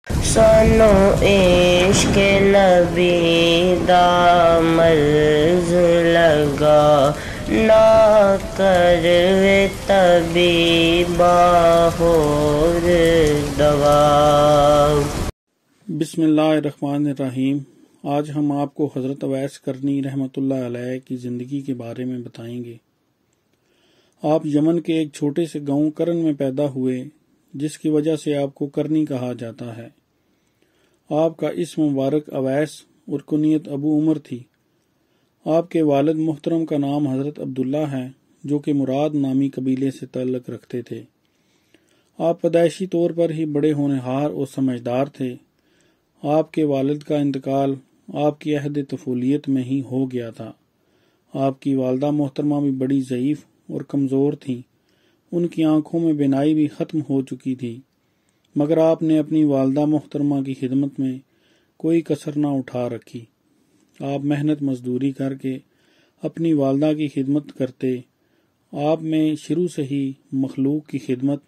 سانو عشق نبی دا مرض لگا، نہ کروے طبیبا ہور دوا۔ بسم اللہ الرحمن الرحیم۔ آج ہم آپ کو حضرت اویس کرنی رحمۃ اللہ علیہ کی زندگی کے بارے میں بتائیں گے۔ آپ یمن کے ایک چھوٹے سے گاؤں کرن میں پیدا ہوئے، جس کی وجہ سے آپ کو کرنی کہا جاتا ہے۔ آپ کا اسم مبارک اویس اور کنیت ابو عمر تھی۔ آپ کے والد محترم کا نام حضرت عبداللہ ہے، جو کہ مراد نامی قبیلے سے تعلق رکھتے تھے۔ آپ پیدائشی طور پر ہی بڑے ہونہار اور سمجھدار تھے۔ آپ کے والد کا انتقال آپ کی عہد طفولیت میں ہی ہو گیا تھا۔ آپ کی والدہ محترمہ بھی بڑی ضعیف اور کمزور تھیں۔ ان کی آنکھوں میں بینائی بھی ختم ہو چکی تھی، مگر آپ نے اپنی والدہ محترمہ کی خدمت میں کوئی کسر نہ اٹھا رکھی۔ آپ محنت مزدوری کر کے اپنی والدہ کی خدمت کرتے۔ آپ میں شروع سے ہی مخلوق کی خدمت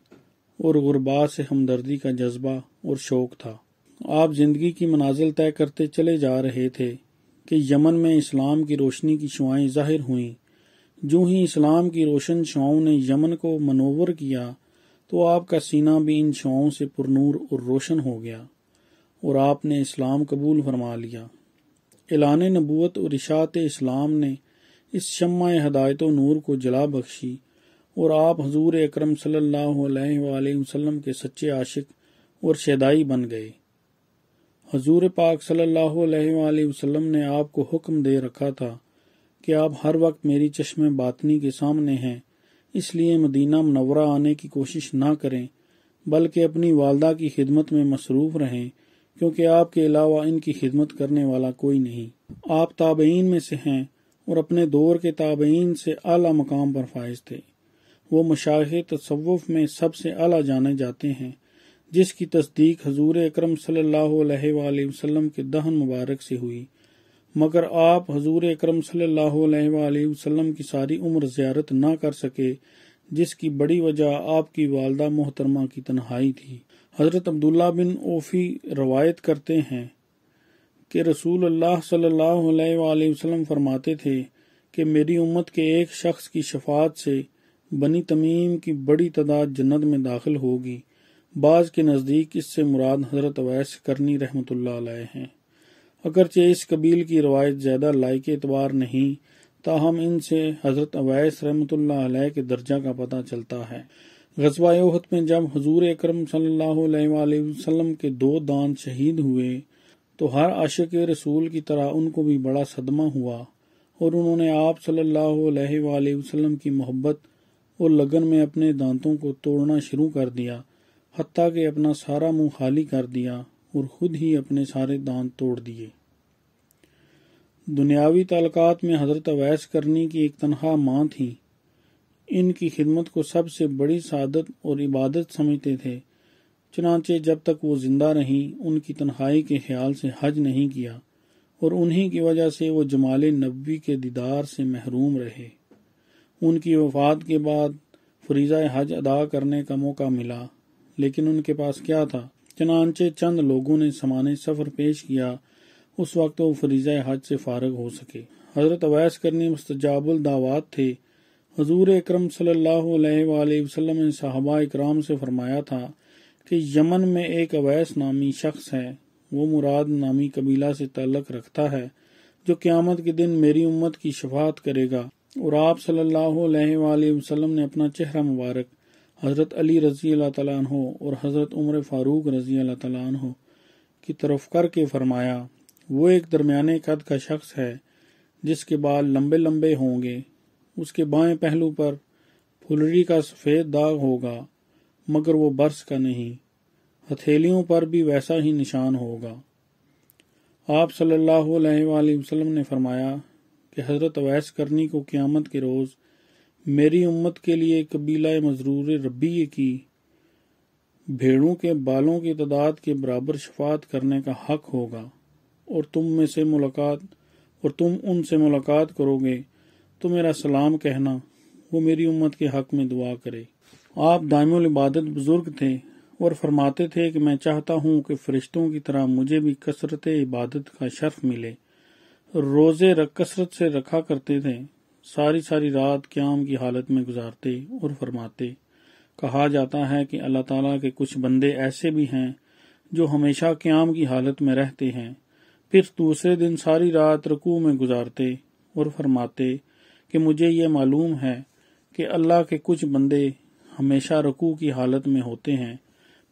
اور غرباء سے ہمدردی کا جذبہ اور شوق تھا۔ آپ زندگی کی منازل طے کرتے چلے جا رہے تھے کہ یمن میں اسلام کی روشنی کی شعائیں ظاہر ہوئیں۔ جو ہی اسلام کی روشن شعاؤں نے یمن کو منور کیا تو آپ کا سینہ بھی ان شعاؤں سے پرنور اور روشن ہو گیا، اور آپ نے اسلام قبول فرما لیا۔ اعلان نبوت اور اشاعت اسلام نے اس شمع ہدایت و نور کو جلا بخشی، اور آپ حضور اکرم صلی اللہ علیہ وآلہ وسلم کے سچے عاشق اور شیدائی بن گئے۔ حضور پاک صلی اللہ علیہ وآلہ وسلم نے آپ کو حکم دے رکھا تھا کہ آپ ہر وقت میری چشم باطنی کے سامنے ہیں، اس لیے مدینہ منورہ آنے کی کوشش نہ کریں، بلکہ اپنی والدہ کی خدمت میں مصروف رہیں، کیونکہ آپ کے علاوہ ان کی خدمت کرنے والا کوئی نہیں۔ آپ تابعین میں سے ہیں اور اپنے دور کے تابعین سے اعلیٰ مقام پر فائز تھے۔ وہ مشائخ تصوف میں سب سے اعلیٰ جانے جاتے ہیں، جس کی تصدیق حضور اکرم صلی اللہ علیہ وآلہ وسلم کے دہن مبارک سے ہوئی، مگر آپ حضور اکرم صلی اللہ علیہ وآلہ وسلم کی ساری عمر زیارت نہ کر سکے، جس کی بڑی وجہ آپ کی والدہ محترمہ کی تنہائی تھی۔ حضرت عبداللہ بن اوفی روایت کرتے ہیں کہ رسول اللہ صلی اللہ علیہ وآلہ وسلم فرماتے تھے کہ میری امت کے ایک شخص کی شفاعت سے بنی تمیم کی بڑی تعداد جنت میں داخل ہوگی۔ بعض کے نزدیک اس سے مراد حضرت اویس کرنی رحمۃ اللہ علیہ ہیں۔ اگرچہ اس قبیل کی روایت زیادہ لائق اعتبار نہیں، تاہم ان سے حضرت اویس رحمۃ اللہ علیہ کے درجہ کا پتہ چلتا ہے۔ غزوہ احد میں جب حضور اکرم صلی اللہ علیہ وآلہ وسلم کے 2 دانت شہید ہوئے تو ہر عاشق رسول کی طرح ان کو بھی بڑا صدمہ ہوا، اور انہوں نے آپ صلی اللہ علیہ وآلہ وسلم کی محبت اور لگن میں اپنے دانتوں کو توڑنا شروع کر دیا، حتیٰ کہ اپنا سارا منہ خالی کر دیا اور خود ہی اپنے سارے دانت توڑ دیے۔ دنیاوی تعلقات میں حضرت اویس کرنی کی ایک تنہا ماں تھیں۔ ان کی خدمت کو سب سے بڑی سعادت اور عبادت سمجھتے تھے، چنانچہ جب تک وہ زندہ رہیں ان کی تنہائی کے خیال سے حج نہیں کیا، اور انہی کی وجہ سے وہ جمال نبوی کے دیدار سے محروم رہے۔ ان کی وفات کے بعد فریضہ حج ادا کرنے کا موقع ملا، لیکن ان کے پاس کیا تھا؟ چنانچہ چند لوگوں نے سامان سفر پیش کیا، اس وقت وہ فریضہ حج سے فارغ ہو سکے۔ حضرت اویس کرنی مستجاب الدعوات تھے۔ حضور اکرم صلی اللہ علیہ وآلہ وسلم نے صحابہ اکرام سے فرمایا تھا کہ یمن میں ایک اویس نامی شخص ہے، وہ مراد نامی قبیلہ سے تعلق رکھتا ہے، جو قیامت کے دن میری امت کی شفاعت کرے گا۔ اور آپ صلی اللہ علیہ وآلہ وسلم نے اپنا چہرہ مبارک حضرت علی رضی اللہ تعالیٰ عنہ اور حضرت عمر فاروق رضی اللہ تعالیٰ عنہ کی طرف کر کے فرمایا، وہ ایک درمیانے قد کا شخص ہے جس کے بال لمبے لمبے ہوں گے، اس کے بائیں پہلو پر پھلری کا سفید داغ ہوگا، مگر وہ برس کا نہیں، ہتھیلیوں پر بھی ویسا ہی نشان ہوگا۔ آپ صلی اللہ علیہ وآلہ وسلم نے فرمایا کہ حضرت اویس کرنی کو قیامت کے روز میری امت کے لیے قبیلہ مضرور ربیہ کی بھیڑوں کے بالوں کی تعداد کے برابر شفاعت کرنے کا حق ہوگا، اور تم ان سے ملاقات کرو گے تو میرا سلام کہنا، وہ میری امت کے حق میں دعا کرے۔ آپ دائم العبادت بزرگ تھے اور فرماتے تھے کہ میں چاہتا ہوں کہ فرشتوں کی طرح مجھے بھی کثرت عبادت کا شرف ملے۔ روزے کثرت سے رکھا کرتے تھے، ساری رات قیام کی حالت میں گزارتے اور فرماتے، کہا جاتا ہے کہ اللہ تعالیٰ کے کچھ بندے ایسے بھی ہیں جو ہمیشہ قیام کی حالت میں رہتے ہیں، پھر دوسرے دن ساری رات رکوع میں گزارتے اور فرماتے کہ مجھے یہ معلوم ہے کہ اللہ کے کچھ بندے ہمیشہ رکوع کی حالت میں ہوتے ہیں،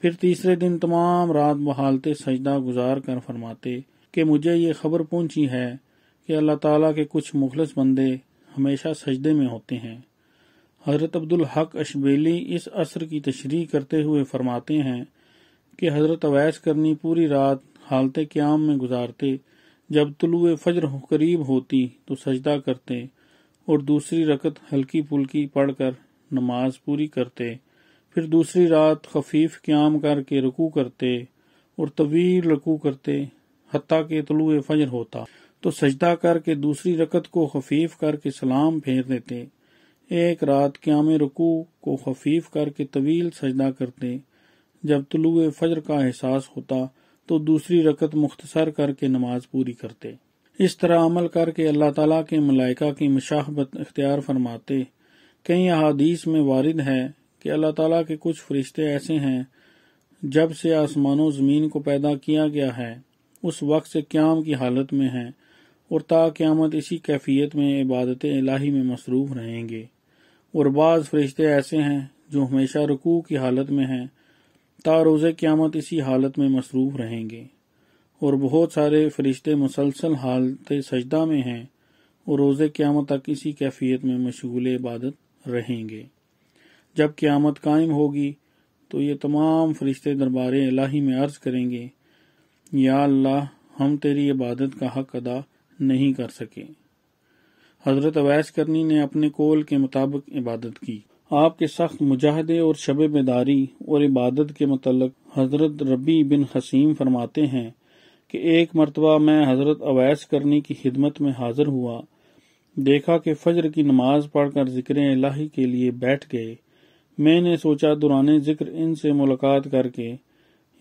پھر تیسرے دن تمام رات بحالت سجدہ گزار کر فرماتے کہ مجھے یہ خبر پہنچی ہے کہ اللہ تعالیٰ کے کچھ مخلص بندے ہمیشہ سجدے میں ہوتے ہیں۔ حضرت عبدالحق اشبیلی اس اثر کی تشریح کرتے ہوئے فرماتے ہیں کہ حضرت اویس کرنی پوری رات حالت قیام میں گزارتے، جب طلوع فجر قریب ہوتی تو سجدہ کرتے اور دوسری رکعت ہلکی پھلکی پڑھ کر نماز پوری کرتے، پھر دوسری رات خفیف قیام کر کے رکوع کرتے اور طویل رکوع کرتے حتیٰ کہ طلوع فجر ہوتا تو سجدہ کر کے دوسری رکعت کو خفیف کر کے سلام پھیر دیتے۔ ایک رات قیام رکوع کو خفیف کر کے طویل سجدہ کرتے، جب طلوع فجر کا احساس ہوتا تو دوسری رکعت مختصر کر کے نماز پوری کرتے۔ اس طرح عمل کر کے اللہ تعالیٰ کے ملائکہ کی مشابہت اختیار فرماتے۔ کئی احادیث میں وارد ہے کہ اللہ تعالیٰ کے کچھ فرشتے ایسے ہیں جب سے آسمان و زمین کو پیدا کیا گیا ہے اس وقت سے قیام کی حالت میں ہیں اور تا قیامت اسی کیفیت میں عبادت الہی میں مصروف رہیں گے، اور بعض فرشتے ایسے ہیں جو ہمیشہ رکوع کی حالت میں ہیں تا روز قیامت اسی حالت میں مصروف رہیں گے، اور بہت سارے فرشتے مسلسل حالت سجدہ میں ہیں اور روز قیامت تک اسی کیفیت میں مشغول عبادت رہیں گے۔ جب قیامت قائم ہوگی تو یہ تمام فرشتے دربار الہی میں عرض کریں گے، یا اللہ، ہم تیری عبادت کا حق ادا نہیں کر سکے۔ حضرت اویس کرنی نے اپنے قول کے مطابق عبادت کی۔ آپ کے سخت مجاہدے اور شب بیداری اور عبادت کے متعلق حضرت ربیع بن خثیم فرماتے ہیں کہ ایک مرتبہ میں حضرت اویس کرنی کی خدمت میں حاضر ہوا، دیکھا کہ فجر کی نماز پڑھ کر ذکر الہی کے لیے بیٹھ گئے۔ میں نے سوچا دوران ذکر ان سے ملاقات کر کے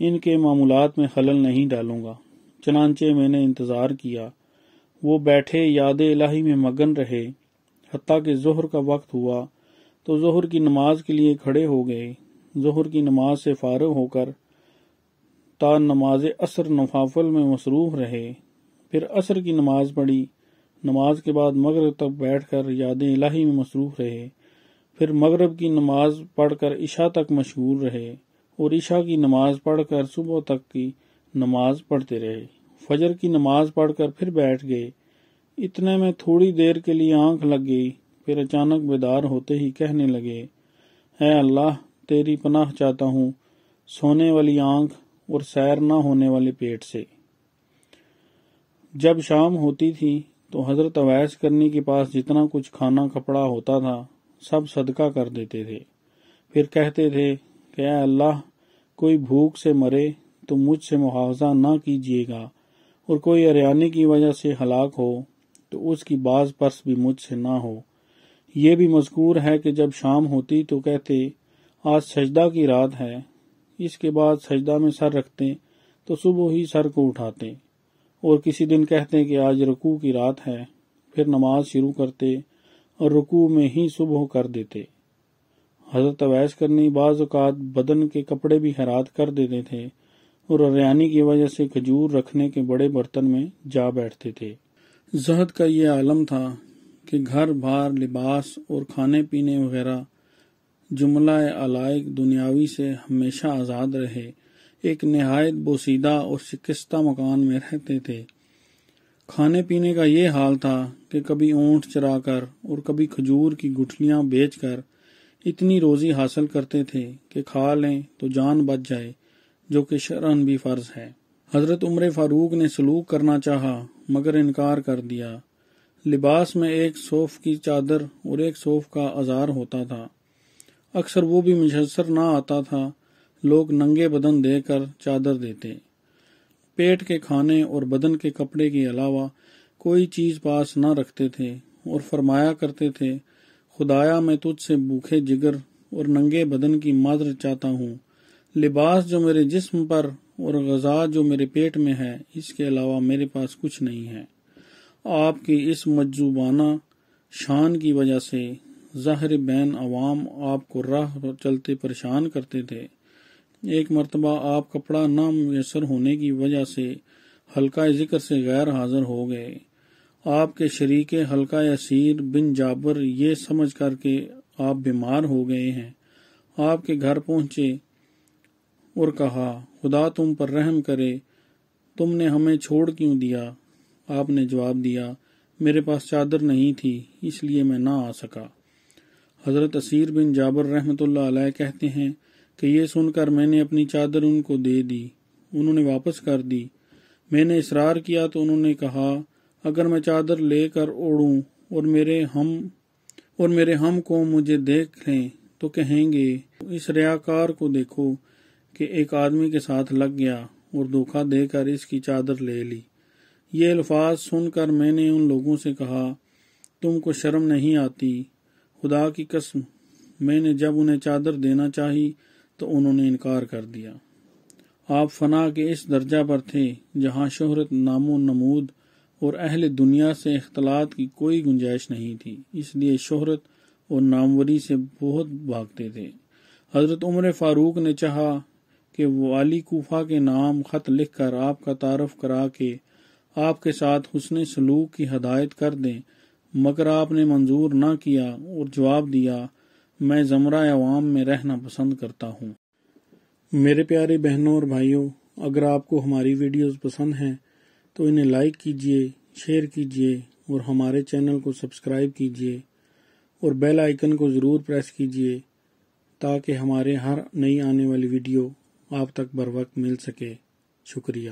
ان کے معمولات میں خلل نہیں ڈالوں گا، چنانچہ میں نے انتظار کیا۔ وہ بیٹھے یاد الہی میں مگن رہے حتیٰ کہ ظہر کا وقت ہوا تو ظہر کی نماز کے لیے کھڑے ہو گئے۔ ظہر کی نماز سے فارغ ہو کر تا نماز عصر نوافل میں مصروف رہے، پھر عصر کی نماز پڑھی۔ نماز کے بعد مغرب تک بیٹھ کر یاد الہی میں مصروف رہے، پھر مغرب کی نماز پڑھ کر عشاء تک مشغول رہے اور عشاء کی نماز پڑھ کر صبح تک کی نماز پڑھتے رہے۔ فجر کی نماز پڑھ کر پھر بیٹھ گئے۔ اتنے میں تھوڑی دیر کے لیے آنکھ لگ گئی، پھر اچانک بیدار ہوتے ہی کہنے لگے، اے اللہ، تیری پناہ چاہتا ہوں سونے والی آنکھ اور سیر نہ ہونے والے پیٹ سے۔ جب شام ہوتی تھی تو حضرت اویس کرنی کے پاس جتنا کچھ کھانا کپڑا ہوتا تھا سب صدقہ کر دیتے تھے، پھر کہتے تھے کہ اے اللہ، کوئی بھوک سے مرے تو مجھ سے مواخذہ نہ کیجیے گا، اور کوئی عریانی کی وجہ سے ہلاک ہو تو اس کی باز پرس بھی مجھ سے نہ ہو۔ یہ بھی مذکور ہے کہ جب شام ہوتی تو کہتے آج سجدہ کی رات ہے، اس کے بعد سجدہ میں سر رکھتے تو صبح ہی سر کو اٹھاتے، اور کسی دن کہتے کہ آج رکوع کی رات ہے، پھر نماز شروع کرتے اور رکوع میں ہی صبح کر دیتے۔ حضرت اویس کرنی بعض اوقات بدن کے کپڑے بھی خیرات کر دیتے تھے اور عریانی کی وجہ سے کھجور رکھنے کے بڑے برتن میں جا بیٹھتے تھے۔ زہد کا یہ عالم تھا کہ گھر بار، لباس اور کھانے پینے وغیرہ جملہ علائق دنیاوی سے ہمیشہ آزاد رہے، ایک نہایت بوسیدہ اور شکستہ مکان میں رہتے تھے۔ کھانے پینے کا یہ حال تھا کہ کبھی اونٹ چرا کر اور کبھی کھجور کی گٹھلیاں بیچ کر اتنی روزی حاصل کرتے تھے کہ کھا لیں تو جان بچ جائے، جو کہ شرعاً بھی فرض ہے۔ حضرت عمر فاروق نے سلوک کرنا چاہا مگر انکار کر دیا۔ لباس میں ایک صوف کی چادر اور ایک صوف کا ازار ہوتا تھا، اکثر وہ بھی میسر نہ آتا تھا، لوگ ننگے بدن دے کر چادر دیتے۔ پیٹ کے کھانے اور بدن کے کپڑے کے علاوہ کوئی چیز پاس نہ رکھتے تھے اور فرمایا کرتے تھے، خدایا میں تجھ سے بھوکے جگر اور ننگے بدن کی معذرت چاہتا ہوں، لباس جو میرے جسم پر اور غذا جو میرے پیٹ میں ہے، اس کے علاوہ میرے پاس کچھ نہیں ہے۔ آپ کی اس مجذوبانہ شان کی وجہ سے ظاہر بین عوام آپ کو راہ چلتے پریشان کرتے تھے۔ ایک مرتبہ آپ کپڑا نہ میسر ہونے کی وجہ سے حلقہ ذکر سے غیر حاضر ہو گئے۔ آپ کے شریک حلقہ اسیر بن جابر یہ سمجھ کر کہ آپ بیمار ہو گئے ہیں، آپ کے گھر پہنچے اور کہا، خدا تم پر رحم کرے، تم نے ہمیں چھوڑ کیوں دیا؟ آپ نے جواب دیا، میرے پاس چادر نہیں تھی، اس لیے میں نہ آ سکا۔ حضرت اسیر بن جابر رحمۃ اللہ علیہ کہتے ہیں کہ یہ سن کر میں نے اپنی چادر ان کو دے دی، انہوں نے واپس کر دی۔ میں نے اصرار کیا تو انہوں نے کہا، اگر میں چادر لے کر اوڑھوں اور میرے ہم قوم مجھے دیکھ لیں تو کہیں گے، اس ریاکار کو دیکھو کہ ایک آدمی کے ساتھ لگ گیا اور دھوکہ دے کر اس کی چادر لے لی۔ یہ الفاظ سن کر میں نے ان لوگوں سے کہا، تم کو شرم نہیں آتی؟ خدا کی قسم، میں نے جب انہیں چادر دینا چاہی تو انہوں نے انکار کر دیا۔ آپ فنا کے اس درجہ پر تھے جہاں شہرت، نام و نمود اور اہل دنیا سے اختلاط کی کوئی گنجائش نہیں تھی، اس لیے شہرت اور ناموری سے بہت بھاگتے تھے۔ حضرت عمر فاروق نے چاہا کہ والی کوفہ کے نام خط لکھ کر آپ کا تعارف کرا کے آپ کے ساتھ حسن سلوک کی ہدایت کر دیں، مگر آپ نے منظور نہ کیا اور جواب دیا، میں زمرہ عوام میں رہنا پسند کرتا ہوں۔ میرے پیارے بہنوں اور بھائیوں، اگر آپ کو ہماری ویڈیوز پسند ہیں تو انہیں لائک کیجئے، شیئر کیجئے اور ہمارے چینل کو سبسکرائب کیجئے اور بیل آئیکن کو ضرور پریس کیجئے تاکہ ہمارے ہر نئی آنے والی ویڈیو آپ تک بر وقت مل سکے۔ شکریہ۔